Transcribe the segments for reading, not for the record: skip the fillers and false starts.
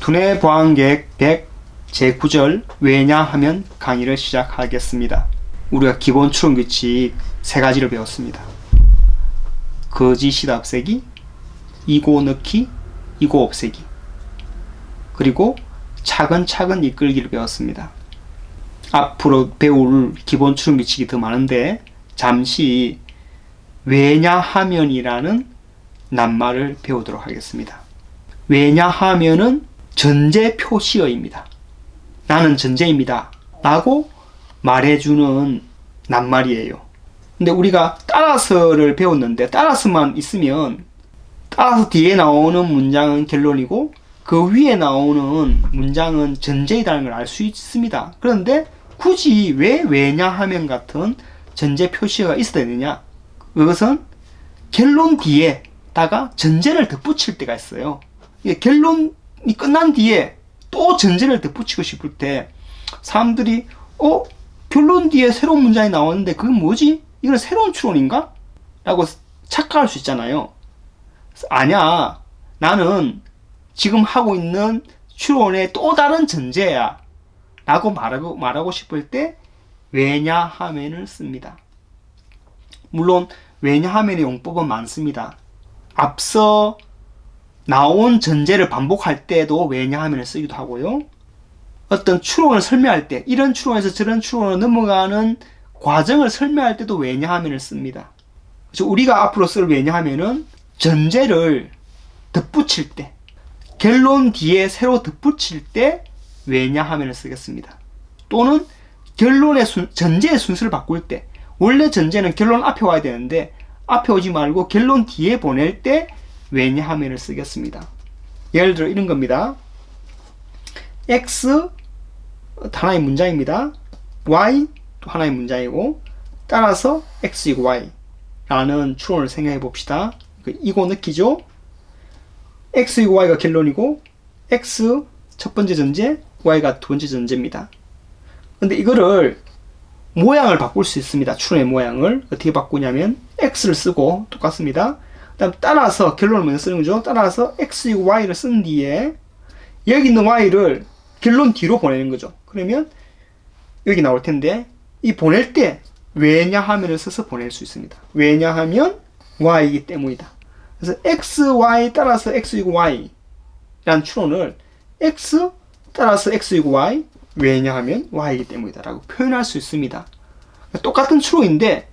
두뇌 보안계획 100 제9절 왜냐하면 강의를 시작하겠습니다. 우리가 기본 추론 규칙 3가지를 배웠습니다. 거짓이다 없애기, 이고 넣기, 이고 없애기, 그리고 차근차근 이끌기를 배웠습니다. 앞으로 배울 기본 추론 규칙이 더 많은데 잠시 왜냐하면이라는 낱말을 배우도록 하겠습니다. 왜냐하면은 전제 표시어입니다. 나는 전제입니다 라고 말해주는 낱말이에요. 근데 우리가 따라서를 배웠는데 따라서만 있으면 따라서 뒤에 나오는 문장은 결론이고 그 위에 나오는 문장은 전제이라는 걸 알 수 있습니다. 그런데 굳이 왜 왜냐하면 같은 전제 표시어가 있어야 되느냐? 그것은 결론 뒤에다가 전제를 덧붙일 때가 있어요. 결론이 끝난 뒤에 또 전제를 덧붙이고 싶을 때 사람들이 결론 뒤에 새로운 문장이 나왔는데 그건 뭐지? 이건 새로운 추론인가? 라고 착각할 수 있잖아요. 아니야, 나는 지금 하고 있는 추론의 또 다른 전제야 라고 말하고 싶을 때 왜냐하면을 씁니다. 물론 왜냐하면의 용법은 많습니다. 앞서 나온 전제를 반복할 때도 왜냐하면을 쓰기도 하고요. 어떤 추론을 설명할 때 이런 추론에서 저런 추론으로 넘어가는 과정을 설명할 때도 왜냐하면을 씁니다. 그래서 우리가 앞으로 쓸 왜냐하면은 전제를 덧붙일 때, 결론 뒤에 새로 덧붙일 때 왜냐하면을 쓰겠습니다. 또는 결론의 전제의 순서를 바꿀 때, 원래 전제는 결론 앞에 와야 되는데 앞에 오지 말고 결론 뒤에 보낼 때 왜냐하면을 쓰겠습니다. 예를 들어 이런 겁니다. X 하나의 문장입니다. Y 또 하나의 문장이고 따라서 X이고 Y 라는 추론을 생각해 봅시다. 이고 넣기죠. X이고 Y가 결론이고 X 첫 번째 전제, Y가 두 번째 전제입니다. 근데 이거를 모양을 바꿀 수 있습니다. 추론의 모양을 어떻게 바꾸냐면 X를 쓰고 똑같습니다. 그 다음 따라서 결론을 먼저 쓰는 거죠. 따라서 X이고 Y를 쓴 뒤에 여기 있는 Y를 결론 뒤로 보내는 거죠. 그러면 여기 나올 텐데 이 보낼 때 왜냐하면을 써서 보낼 수 있습니다. 왜냐하면 Y이기 때문이다. 그래서 X, Y 따라서 X이고 Y 라는 추론을 X 따라서 X이고 Y 왜냐하면 Y이기 때문이다 라고 표현할 수 있습니다. 똑같은 추론인데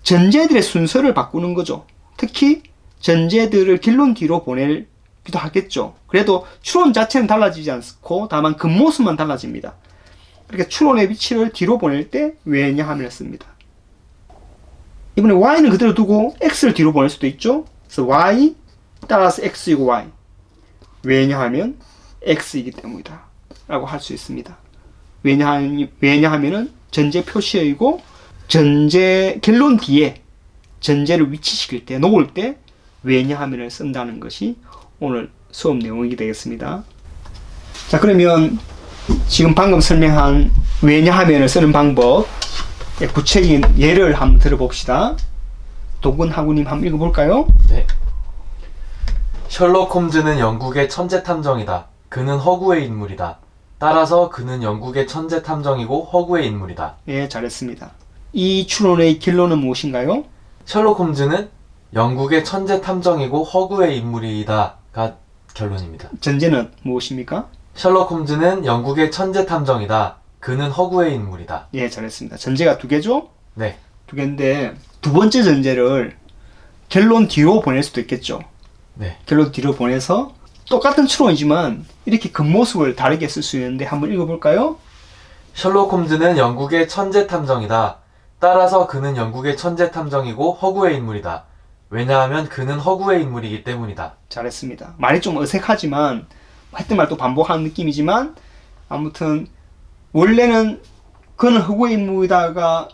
전제들의 순서를 바꾸는 거죠. 특히 전제들을 결론 뒤로 보내기도 하겠죠. 그래도 추론 자체는 달라지지 않고 다만 겉모습만 달라집니다. 그러니까 추론의 위치를 뒤로 보낼 때 왜냐하면을 씁니다. 이번에 Y는 그대로 두고 X를 뒤로 보낼 수도 있죠. 그래서 Y 따라서 X이고 Y 왜냐하면 X이기 때문이다 라고 할 수 있습니다. 왜냐하면은 전제 표시어이고 전제 결론 뒤에 전제를 위치시킬 때 놓을 때 왜냐하면을 쓴다는 것이 오늘 수업 내용이 되겠습니다. 자, 그러면 지금 방금 설명한 왜냐하면을 쓰는 방법 구체적인 예를 한번 들어봅시다. 도근하구님 한번 읽어볼까요? 네. 셜록 홈즈는 영국의 천재 탐정이다. 그는 허구의 인물이다. 따라서 그는 영국의 천재 탐정이고 허구의 인물이다. 예, 잘했습니다. 이 추론의 결론은 무엇인가요? 셜록 홈즈는 영국의 천재 탐정이고 허구의 인물이다가 결론입니다. 전제는 무엇입니까? 셜록 홈즈는 영국의 천재 탐정이다. 그는 허구의 인물이다. 예, 잘했습니다. 전제가 두 개죠? 네. 두 개인데 두 번째 전제를 결론 뒤로 보낼 수도 있겠죠. 네. 결론 뒤로 보내서 똑같은 추론이지만 이렇게 겉모습을 다르게 쓸 수 있는데 한번 읽어볼까요? 셜록 홈즈는 영국의 천재 탐정이다. 따라서 그는 영국의 천재 탐정이고 허구의 인물이다. 왜냐하면 그는 허구의 인물이기 때문이다. 잘했습니다. 말이 좀 어색하지만 했던 말 또 반복하는 느낌이지만 아무튼 원래는 그는 허구의 인물이다가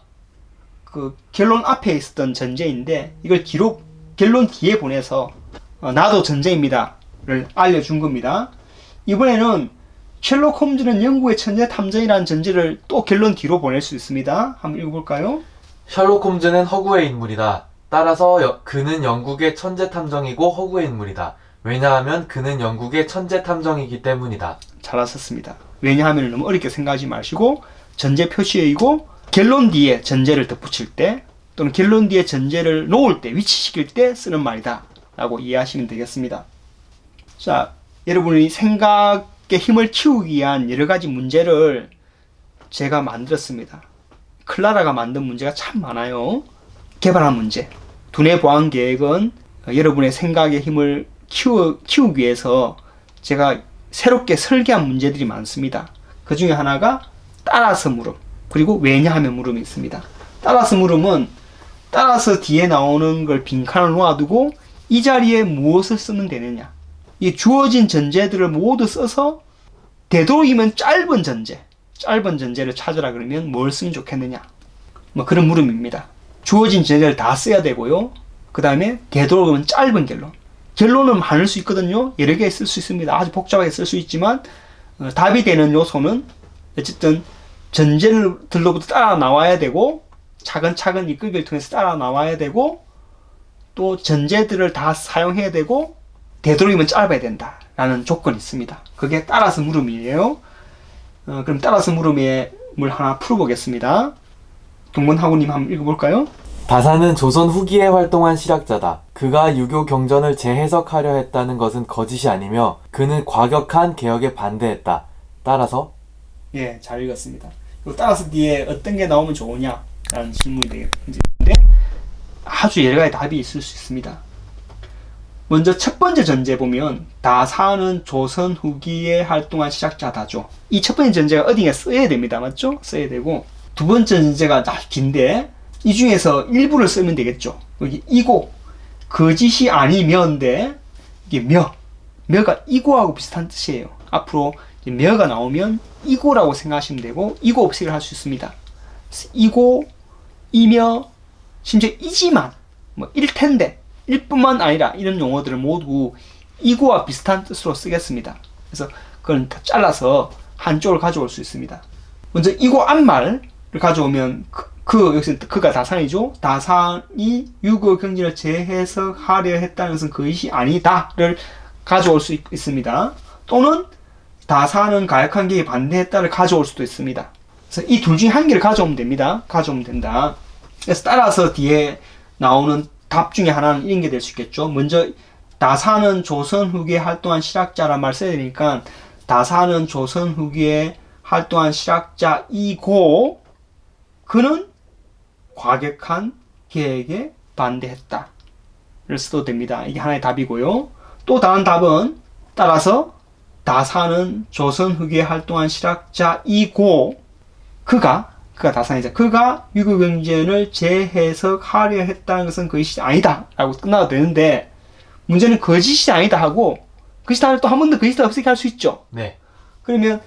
그 결론 앞에 있었던 전제인데 이걸 뒤로 결론 뒤에 보내서 나도 전제입니다 를 알려준 겁니다. 이번에는 셜록 홈즈는 영국의 천재 탐정이라는 전제를 또 결론 뒤로 보낼 수 있습니다. 한번 읽어볼까요? 셜록 홈즈는 허구의 인물이다. 따라서 그는 영국의 천재 탐정이고 허구의 인물이다. 왜냐하면 그는 영국의 천재 탐정이기 때문이다. 잘하셨습니다. 왜냐하면 너무 어렵게 생각하지 마시고 전제 표시어이고 결론 뒤에 전제를 덧붙일 때 또는 결론 뒤에 전제를 놓을 때 위치시킬 때 쓰는 말이다 라고 이해하시면 되겠습니다. 자, 여러분이 생각의 힘을 키우기 위한 여러 가지 문제를 제가 만들었습니다. 클라라가 만든 문제가 참 많아요. 개발한 문제. 두뇌 보안 계획은 여러분의 생각의 힘을 키우기 위해서 제가 새롭게 설계한 문제들이 많습니다. 그 중에 하나가 따라서 물음, 그리고 왜냐하면 물음이 있습니다. 따라서 물음은 따라서 뒤에 나오는 걸 빈칸을 놓아두고 이 자리에 무엇을 쓰면 되느냐. 이 주어진 전제들을 모두 써서 되도록이면 짧은 전제를 찾으라 그러면 뭘 쓰면 좋겠느냐. 뭐 그런 물음입니다. 주어진 전제를 다 써야 되고요. 그 다음에 되도록이면 짧은 결론. 결론은 많을 수 있거든요. 여러 개 쓸 수 있습니다. 아주 복잡하게 쓸 수 있지만 답이 되는 요소는 어쨌든 전제들로부터 따라 나와야 되고 차근차근 이끌기를 통해서 따라 나와야 되고 또 전제들을 다 사용해야 되고 되도록이면 짧아야 된다 라는 조건이 있습니다. 그게 따라서 물음이에요. 그럼 따라서 물음의 물 하나 풀어보겠습니다. 동문하구님 한번 읽어볼까요? 다사는 조선 후기에 활동한 실학자다. 그가 유교 경전을 재해석하려 했다는 것은 거짓이 아니며 그는 과격한 개혁에 반대했다. 따라서 예, 잘 읽었습니다. 따라서 뒤에 어떤 게 나오면 좋으냐 라는 질문이 되겠는데 아주 여러 가지 답이 있을 수 있습니다. 먼저 첫 번째 전제 보면 다사는 조선 후기에 활동한 실학자다죠. 이 첫 번째 전제가 어디에 써야 됩니다. 맞죠? 써야 되고 두 번째 전제가 아주 긴데 이 중에서 일부를 쓰면 되겠죠. 여기 이고 거짓이 아니면인데 이게 며가 이고하고 비슷한 뜻이에요. 앞으로 며가 나오면 이고라고 생각하시면 되고 이고 없애기를 할 수 있습니다. 이고, 이며, 심지어 이지만, 뭐 일텐데, 일뿐만 아니라 이런 용어들을 모두 이고와 비슷한 뜻으로 쓰겠습니다. 그래서 그건 다 잘라서 한쪽을 가져올 수 있습니다. 먼저 이고 앞말을 가져오면 여기서 그가 다산이죠. 다산이 유교 경전을 재해석하려 했다는 것은 그것이 아니다를 가져올 수 있습니다. 또는 다산은 가역한 계에 반대했다를 가져올 수도 있습니다. 그래서 이 둘 중에 한 개를 가져오면 됩니다. 가져오면 된다. 그래서 따라서 뒤에 나오는 답 중에 하나는 이런 게 될 수 있겠죠. 먼저 다사는 조선 후기에 활동한 실학자란 말 써야 되니까 다사는 조선 후기에 활동한 실학자이고 그는 과격한 계획에 반대했다 를 써도 됩니다. 이게 하나의 답이고요. 또 다른 답은 따라서 다사는 조선 후기에 활동한 실학자이고 그가 다산이자 그가 유교 경전을 재해석하려 했다는 것은 거짓이 아니다 라고 끝나도 되는데 문제는 거짓이 아니다 하고 거짓이다 또 한 번 더 거짓이다 없애게 할 수 있죠. 네. 그러면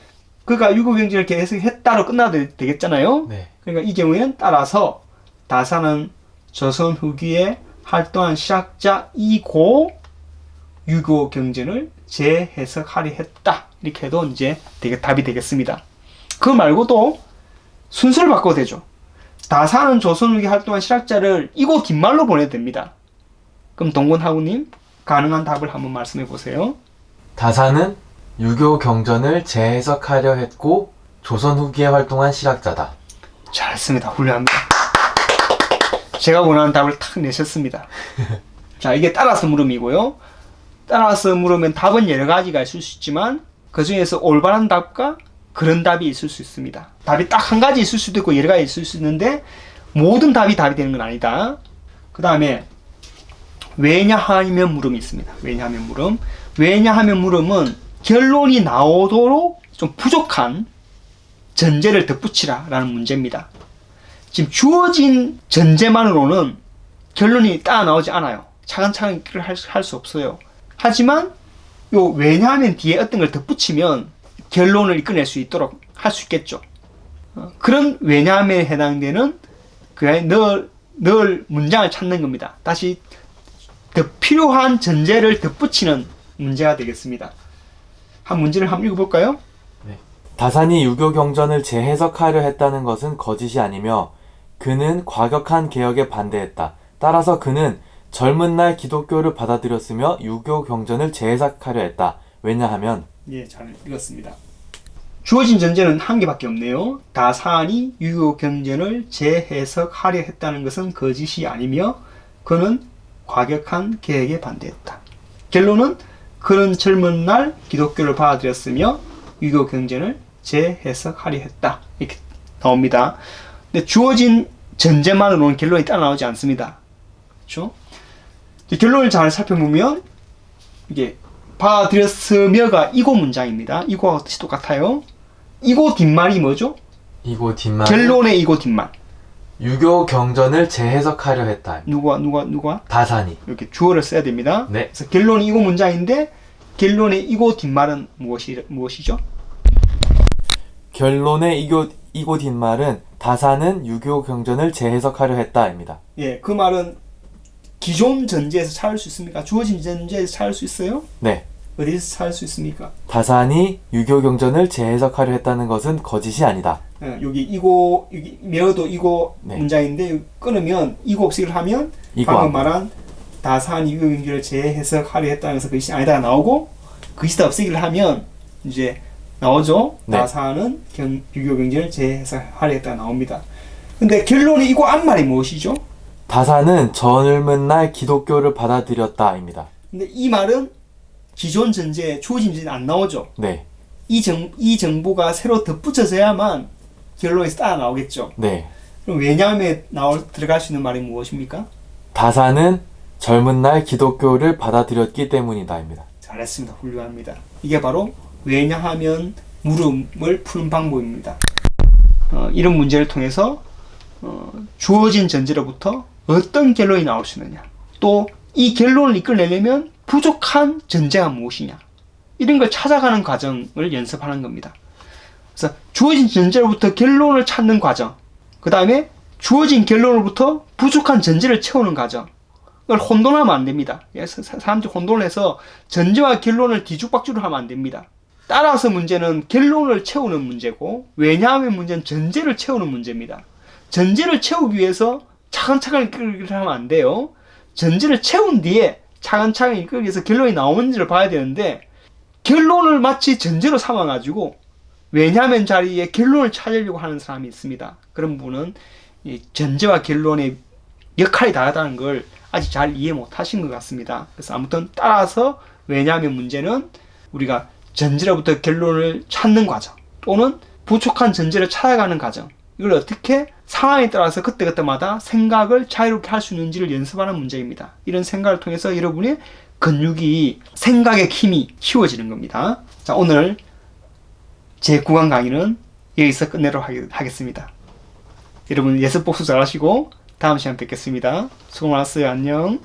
그가 유교 경전을 재해석했다로 끝나도 되겠잖아요. 네. 그러니까 이 경우에는 따라서 다사는 조선 후기에 활동한 실학자이고 유교 경전을 재해석하려 했다. 이렇게 해도 이제 답이 되겠습니다. 그 말고도 순서를 바꿔도 되죠. 다사는 조선 후기 활동한 실학자를 이고 뒷말로 보내도 됩니다. 그럼 동건하구님 가능한 답을 한번 말씀해 보세요. 다사는 유교 경전을 재해석하려 했고 조선 후기에 활동한 실학자다. 잘했습니다. 훌륭합니다. 제가 원하는 답을 탁 내셨습니다. 자, 이게 따라서 물음이고요. 따라서 물으면 답은 여러 가지가 있을 수 있지만 그 중에서 올바른 답과 그런 답이 있을 수 있습니다. 답이 딱 한 가지 있을 수도 있고 여러 가지 있을 수 있는데 모든 답이 되는 건 아니다. 그 다음에 왜냐하면 물음이 있습니다. 왜냐하면 물음은 결론이 나오도록 좀 부족한 전제를 덧붙이라 라는 문제입니다. 지금 주어진 전제만으로는 결론이 따라 나오지 않아요. 차근차근 할 수 없어요. 하지만 요 왜냐하면 뒤에 어떤 걸 덧붙이면 결론을 이끌어낼 수 있도록 할 수 있겠죠. 그런 왜냐함에 해당되는 늘 문장을 찾는 겁니다. 다시 더 필요한 전제를 덧붙이는 문제가 되겠습니다. 한 문제를 한번 읽어볼까요? 네. 다산이 유교 경전을 재해석하려 했다는 것은 거짓이 아니며 그는 과격한 개혁에 반대했다. 따라서 그는 젊은 날 기독교를 받아들였으며 유교 경전을 재해석하려 했다. 왜냐하면 예, 잘 읽었습니다. 주어진 전제는 한 개밖에 없네요. 다산이 유교 경전을 재해석하려 했다는 것은 거짓이 아니며 그는 과격한 계획에 반대했다. 결론은 그는 젊은 날 기독교를 받아들였으며 유교 경전을 재해석하려 했다. 이렇게 나옵니다. 근데 주어진 전제만으로는 결론이 따라 나오지 않습니다. 그렇죠? 결론을 잘 살펴보면 이게 받아들였으며가 이고 문장입니다. 이고하고 뜻이 똑같아요. 이고 뒷말이 뭐죠? 이고 뒷말 결론의 이고 뒷말. 유교 경전을 재해석하려 했다. 누가? 다산이. 이렇게 주어를 써야 됩니다. 네. 그래서 결론이 이고 문장인데 결론의 이고 뒷말은 무엇이죠? 결론의 이고 뒷말은 다산은 유교 경전을 재해석하려 했다입니다. 예, 그 말은 기존 전제에서 찾을 수 있습니까? 주어진 전제에서 찾을 수 있어요? 네. 어디서 찾을 수 있습니까? 다산이 유교 경전을 재해석하려 했다는 것은 거짓이 아니다. 여기 메어도 이고 네. 문장인데 여기 끊으면 이고 없이를 하면 방금 말한 다산 유교 경전을 재해석하려 했다는 것은 그것이 아니다 나오고 그것이다 없이를 하면 이제 나오죠. 네. 다산은 유교 경전을 재해석하려 했다 나옵니다. 근데 결론이 이거 앞말이 무엇이죠? 다산은 젊은 날 기독교를 받아들였다입니다. 근데 이 말은 기존 전제, 주어진 전제는 안 나오죠. 네. 이 정보가 새로 덧붙여져야만 결론에서 따라 나오겠죠. 네. 그럼 왜냐함에 들어갈 수 있는 말이 무엇입니까? 다산은 젊은 날 기독교를 받아들였기 때문이다입니다. 잘했습니다. 훌륭합니다. 이게 바로 왜냐하면 물음을 푸는 방법입니다. 이런 문제를 통해서 주어진 전제로부터 어떤 결론이 나올 수 있느냐, 또 이 결론을 이끌어내려면 부족한 전제가 무엇이냐, 이런 걸 찾아가는 과정을 연습하는 겁니다. 그래서 주어진 전제로부터 결론을 찾는 과정, 그 다음에 주어진 결론으로부터 부족한 전제를 채우는 과정, 이걸 혼돈하면 안 됩니다. 사람들이 혼돈해서 전제와 결론을 뒤죽박죽을 하면 안 됩니다. 따라서 문제는 결론을 채우는 문제고, 왜냐하면 문제는 전제를 채우는 문제입니다. 전제를 채우기 위해서 차근차근 이끌기를 하면 안 돼요. 전제를 채운 뒤에 차근차근 이끌기 위해서 결론이 나오는지를 봐야 되는데, 결론을 마치 전제로 삼아가지고 왜냐하면 자리에 결론을 찾으려고 하는 사람이 있습니다. 그런 분은 이 전제와 결론의 역할이 다르다는 걸 아직 잘 이해 못 하신 것 같습니다. 그래서 아무튼 따라서 왜냐하면 문제는 우리가 전제로부터 결론을 찾는 과정, 또는 부족한 전제를 찾아가는 과정, 이걸 어떻게 상황에 따라서 그때그때마다 생각을 자유롭게 할 수 있는지를 연습하는 문제입니다. 이런 생각을 통해서 여러분의 근육이, 생각의 힘이 키워지는 겁니다. 자, 오늘 제 9강 강의는 여기서 끝내도록 하겠습니다. 여러분 예습 복수 잘 하시고 다음 시간에 뵙겠습니다. 수고 많았어요. 안녕.